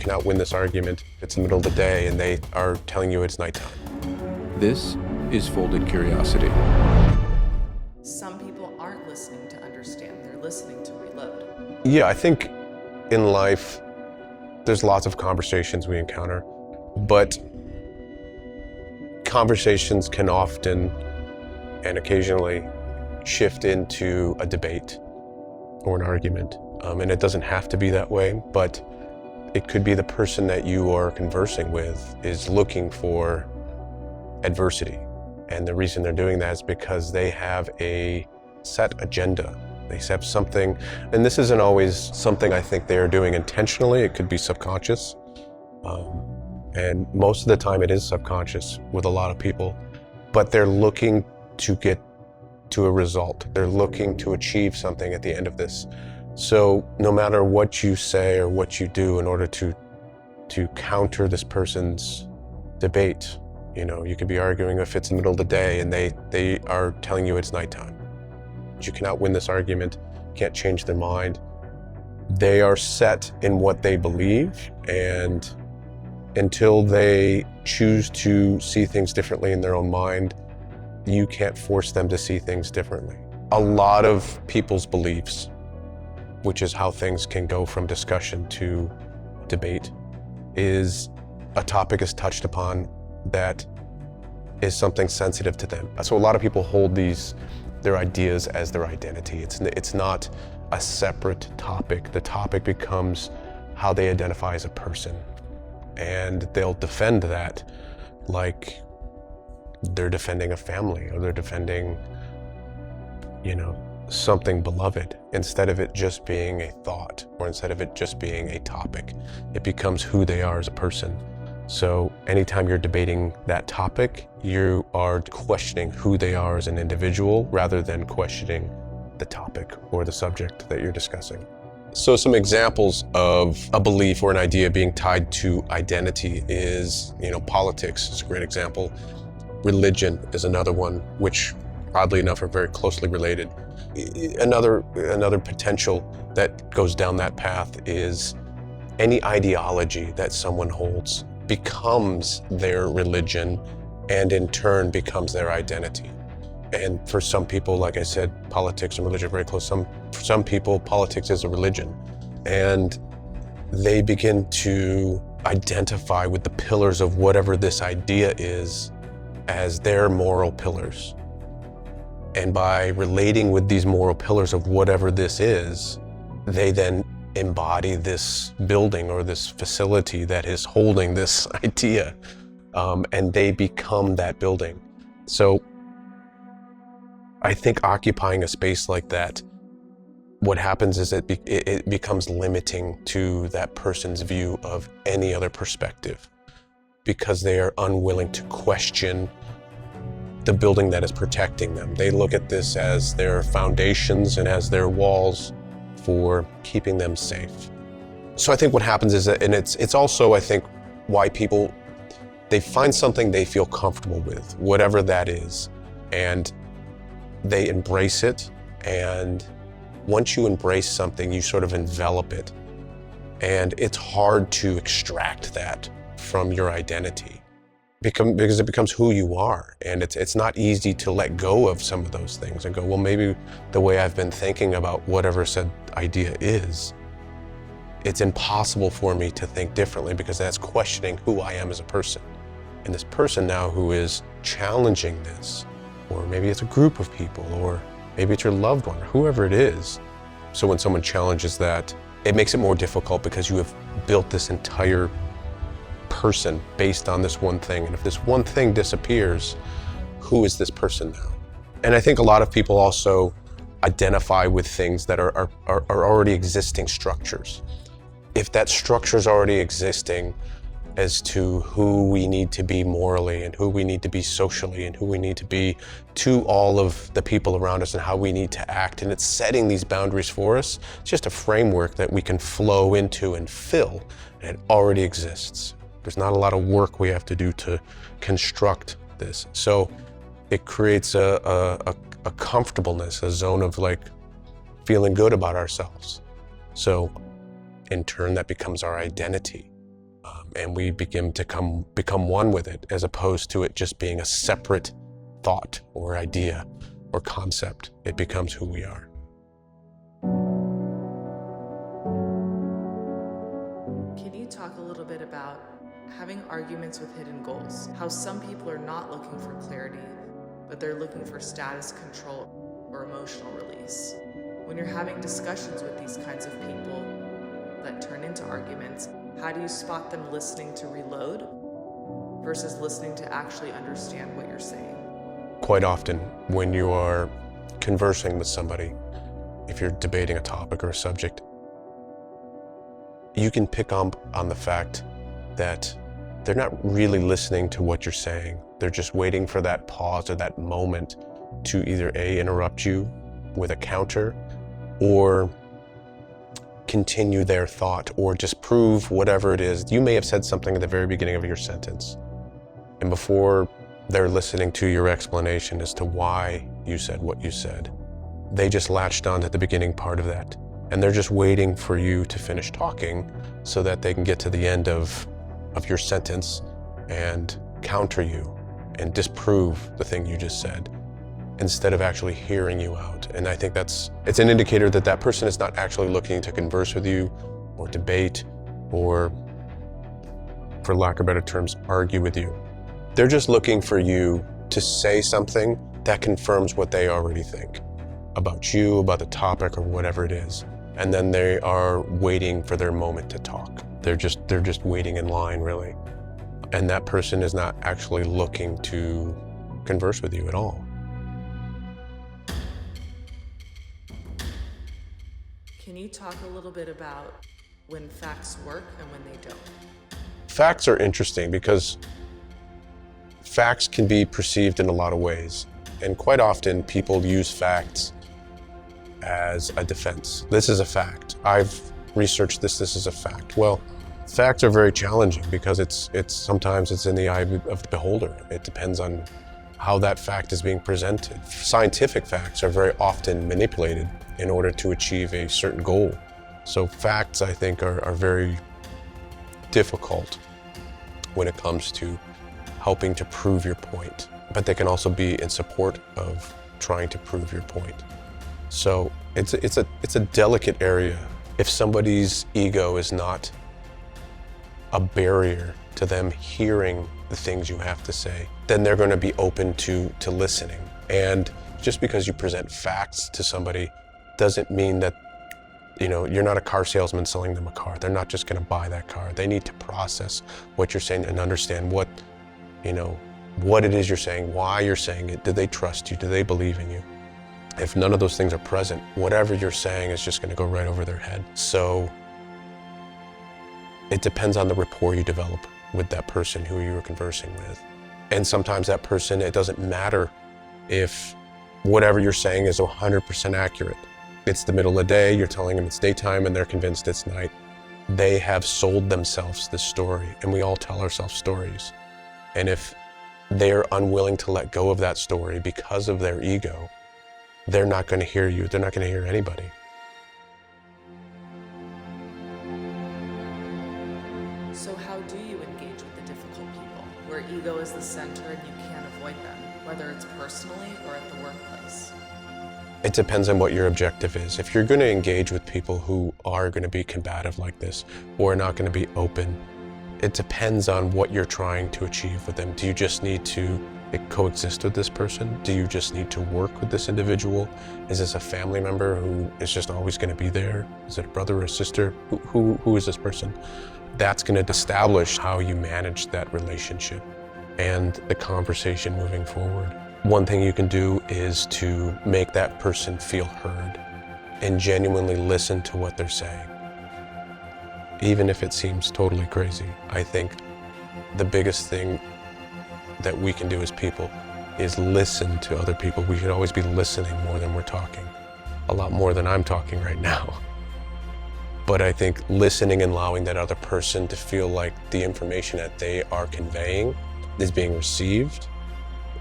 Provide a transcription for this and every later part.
cannot win this argument. It's the middle of the day and they are telling you it's nighttime. This is Folded Curiosity. Some people aren't listening to understand, they're listening to reload. Yeah, I think in life, there's lots of conversations we encounter, but conversations can often and occasionally shift into a debate or an argument. And it doesn't have to be that way, but it could be the person that you are conversing with is looking for adversity. And the reason they're doing that is because they have a set agenda. They have something, and this isn't always something I think they're doing intentionally. It could be subconscious. And most of the time it is subconscious with a lot of people, but they're looking to get to a result. They're looking to achieve something at the end of this. So no matter what you say or what you do in order to counter this person's debate, you could be arguing if it's the middle of the day and they are telling you it's nighttime. You cannot win this argument, can't change their mind. They are set in what they believe, and until they choose to see things differently in their own mind, you can't force them to see things differently. A lot of people's beliefs, which is how things can go from discussion to debate, is a topic is touched upon that is something sensitive to them. So a lot of people hold their ideas as their identity. It's not a separate topic. The topic becomes how they identify as a person. And they'll defend that like they're defending a family or they're defending, something beloved, instead of it just being a thought or instead of it just being a topic. It becomes who they are as a person. So anytime you're debating that topic, you are questioning who they are as an individual rather than questioning the topic or the subject that you're discussing. So some examples of a belief or an idea being tied to identity is, politics is a great example. Religion is another one, which oddly enough are very closely related. Another potential that goes down that path is any ideology that someone holds becomes their religion and in turn becomes their identity. And for some people, like I said, politics and religion are very close. For some people, politics is a religion. And they begin to identify with the pillars of whatever this idea is as their moral pillars. And by relating with these moral pillars of whatever this is, they then embody this building or this facility that is holding this idea. And they become that building. So I think occupying a space like that, what happens is it becomes limiting to that person's view of any other perspective because they are unwilling to question the building that is protecting them. They look at this as their foundations and as their walls for keeping them safe. So I think what happens is that, and it's also, I think, why people, they find something they feel comfortable with, whatever that is, and they embrace it. And once you embrace something, you sort of envelop it. And it's hard to extract that from your identity because it becomes who you are. And it's not easy to let go of some of those things and go, well, maybe the way I've been thinking about whatever said idea is, it's impossible for me to think differently because that's questioning who I am as a person. And this person now who is challenging this, or maybe it's a group of people, or maybe it's your loved one, or whoever it is. So when someone challenges that, it makes it more difficult because you have built this entire person based on this one thing. And if this one thing disappears, who is this person now? And I think a lot of people also identify with things that are already existing structures. If that structure is already existing as to who we need to be morally and who we need to be socially and who we need to be to all of the people around us and how we need to act, and it's setting these boundaries for us, it's just a framework that we can flow into and fill, and it already exists. There's not a lot of work we have to do to construct this. So it creates a comfortableness, a zone of like feeling good about ourselves. So in turn, that becomes our identity. and we begin to become one with it, as opposed to it just being a separate thought or idea or concept. It becomes who we are. Can you talk a little bit about having arguments with hidden goals? How some people are not looking for clarity, but they're looking for status control or emotional release. When you're having discussions with these kinds of people that turn into arguments, how do you spot them listening to reload versus listening to actually understand what you're saying? Quite often, when you are conversing with somebody, if you're debating a topic or a subject, you can pick up on the fact that they're not really listening to what you're saying. They're just waiting for that pause or that moment to either A, interrupt you with a counter, or continue their thought, or just prove whatever it is. You may have said something at the very beginning of your sentence, and before they're listening to your explanation as to why you said what you said, they just latched on to the beginning part of that. And they're just waiting for you to finish talking so that they can get to the end of your sentence and counter you and disprove the thing you just said, instead of actually hearing you out. And I think it's an indicator that that person is not actually looking to converse with you or debate or, for lack of better terms, argue with you. They're just looking for you to say something that confirms what they already think about you, about the topic, or whatever it is. And then they are waiting for their moment to talk. They're just waiting in line, really. And that person is not actually looking to converse with you at all. Can you talk a little bit about when facts work and when they don't? Facts are interesting because facts can be perceived in a lot of ways. And quite often people use facts as a defense. This is a fact. I've researched this is a fact. Well, facts are very challenging because it's sometimes it's in the eye of the beholder. It depends on how that fact is being presented. Scientific facts are very often manipulated in order to achieve a certain goal. So facts, I think, are very difficult when it comes to helping to prove your point, but they can also be in support of trying to prove your point. So it's a delicate area. If somebody's ego is not a barrier to them hearing the things you have to say, then they're going to be open to listening. And just because you present facts to somebody doesn't mean that, you're not a car salesman selling them a car. They're not just going to buy that car. They need to process what you're saying and understand what it is you're saying, why you're saying it. Do they trust you? Do they believe in you? If none of those things are present, whatever you're saying is just going to go right over their head. So it depends on the rapport you develop with that person who you're conversing with. And sometimes that person, it doesn't matter if whatever you're saying is 100% accurate. It's the middle of the day, you're telling them it's daytime and they're convinced it's night. They have sold themselves this story, and we all tell ourselves stories. And if they're unwilling to let go of that story because of their ego, they're not going to hear you. They're not going to hear anybody. So how do you engage with the difficult people, where ego is the center and you can't avoid them, whether it's personally or at the workplace? It depends on what your objective is. If you're going to engage with people who are going to be combative like this, or are not going to be open, it depends on what you're trying to achieve with them. Do you just need to coexist with this person? Do you just need to work with this individual? Is this a family member who is just always going to be there? Is it a brother or a sister? Who is this person? That's going to establish how you manage that relationship and the conversation moving forward. One thing you can do is to make that person feel heard and genuinely listen to what they're saying, even if it seems totally crazy. I think the biggest thing that we can do as people is listen to other people. We should always be listening more than we're talking, a lot more than I'm talking right now. But I think listening and allowing that other person to feel like the information that they are conveying is being received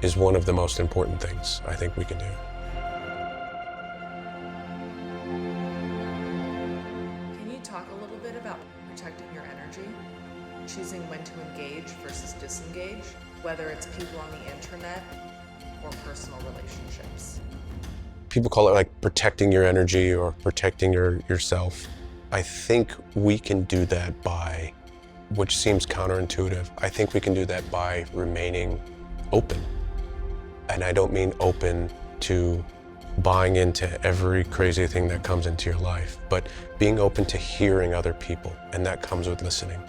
is one of the most important things I think we can do. Can you talk a little bit about protecting your energy? choosing when to engage versus disengage, whether it's people on the internet or personal relationships. People call it like protecting your energy or protecting yourself. I think we can do that by, which seems counterintuitive, I think we can do that by remaining open. And I don't mean open to buying into every crazy thing that comes into your life, but being open to hearing other people, and that comes with listening.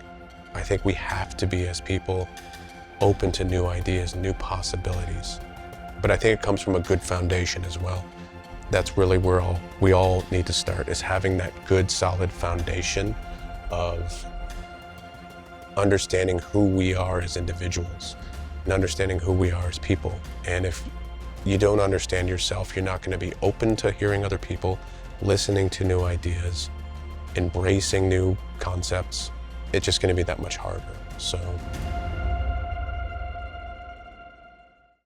I think we have to be, as people, open to new ideas, new possibilities. But I think it comes from a good foundation as well. That's really where we all need to start, is having that good, solid foundation of understanding who we are as individuals and understanding who we are as people. And if you don't understand yourself, you're not going to be open to hearing other people, listening to new ideas, embracing new concepts. It's just going to be that much harder. So